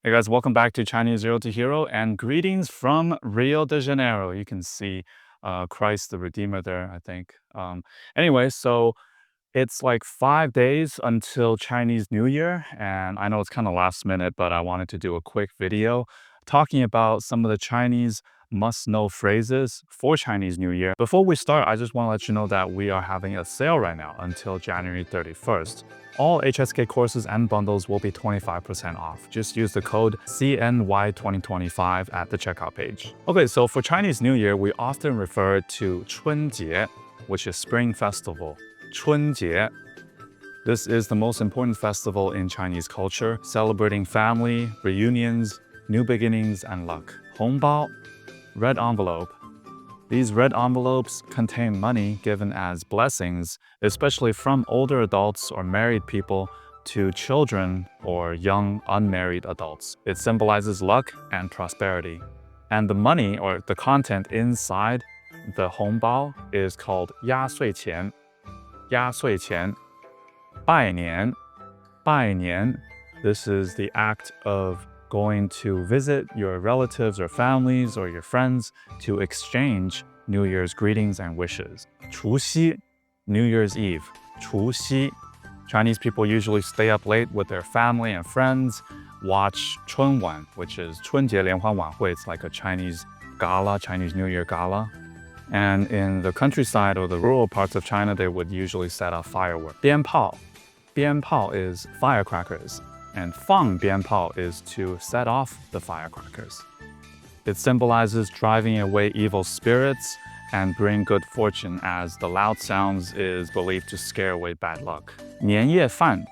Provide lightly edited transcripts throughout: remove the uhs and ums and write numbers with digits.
Hey guys, welcome back to Chinese Zero to Hero and greetings from Rio de Janeiro. You can see Christ the Redeemer there, I think. Anyway, so it's like 5 days until Chinese New Year, and I know it's kind of last minute, but I wanted to do a quick video talking about some of the Chinese must-know phrases for Chinese New Year. Before we start, I just want to let you know that we are having a sale right now until January 31st. All HSK courses and bundles will be 25% off. Just use the code CNY2025 at the checkout page. Okay, so for Chinese New Year, we often refer to 春节, which is Spring Festival. 春节. This is the most important festival in Chinese culture, celebrating family, reunions, new beginnings, and luck. 红包, red envelope. These red envelopes contain money given as blessings, especially from older adults or married people to children or young unmarried adults. It symbolizes luck and prosperity. And the money or the content inside the 红包 is called 压岁钱. 压岁钱. 拜年. 拜年. This is the act of going to visit your relatives or families or your friends to exchange New Year's greetings and wishes. 除夕, New Year's Eve. 除夕. Chinese people usually stay up late with their family and friends, watch 春晚, which is 春节联欢晚会. It's like a Chinese gala, Chinese New Year gala. And in the countryside or the rural parts of China, they would usually set off fireworks. 鞭炮. 鞭炮 is firecrackers. And 放鞭炮 is to set off the firecrackers. It symbolizes driving away evil spirits and bring good fortune, as the loud sounds is believed to scare away bad luck. 年夜饭.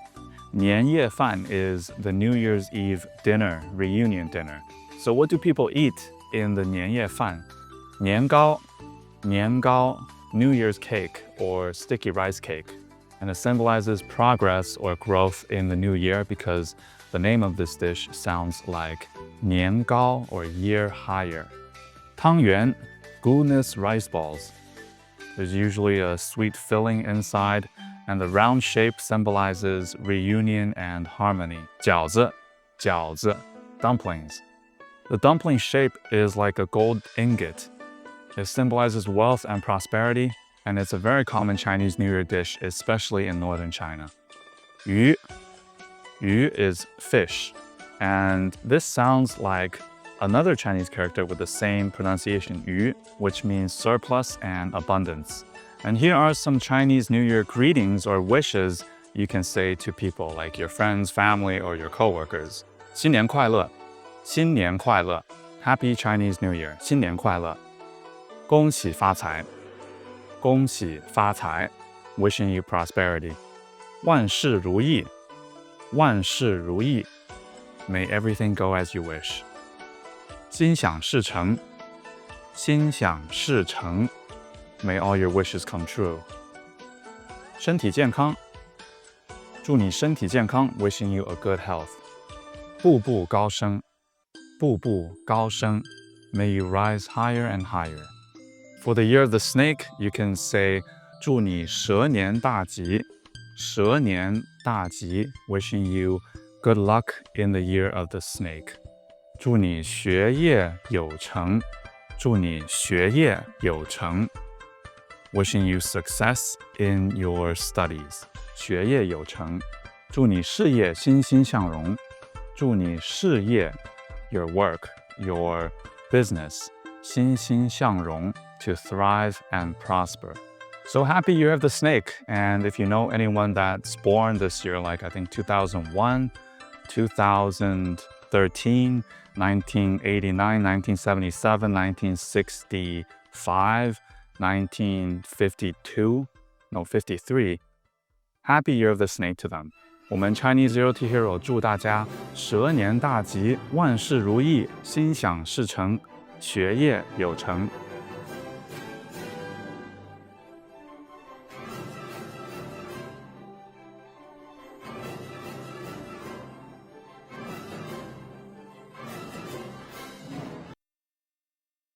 年夜饭 is the New Year's Eve dinner, reunion dinner. So what do people eat in the 年夜饭? 年糕. 年糕, New Year's cake or sticky rice cake. And it symbolizes progress or growth in the new year because the name of this dish sounds like 年糕 or year higher. 汤圆, glutinous rice balls. There's usually a sweet filling inside, and the round shape symbolizes reunion and harmony. 饺子, 饺子, dumplings. The dumpling shape is like a gold ingot. It symbolizes wealth and prosperity, and it's a very common Chinese New Year dish, especially in northern China. 鱼. 鱼 is fish, and this sounds like another Chinese character with the same pronunciation, 鱼, which means surplus and abundance. And here are some Chinese New Year greetings or wishes you can say to people like your friends, family, or your coworkers. 新年快乐. 新年快乐. Happy Chinese New Year. 新年快乐. 恭喜发财. 恭喜发财. Wishing you prosperity. 万事如意. 万事如意. May everything go as you wish. 心想事成. 心想事成. May all your wishes come true. 身体健康. 祝你身体健康. Wishing you a good health. 步步高升. 步步高升. May you rise higher and higher. For the year of the snake, you can say 祝你蛇年大吉. 蛇年大吉. Wishing you good luck in the year of the snake. 祝你学业有成. 祝你学业有成. Wishing you success in your studies. 学业有成. 祝你事业欣欣向荣. 祝你事业, your work, your business, 欣欣向荣, to thrive and prosper. So happy year of the snake. And if you know anyone that's born this year, like I think 2001, 2013, 1989, 1977, 1965, 1952, 53. Happy year of the snake to them. 我们 Chinese Zero to Hero 祝大家蛇年大吉，万事如意，心想事成，学业有成。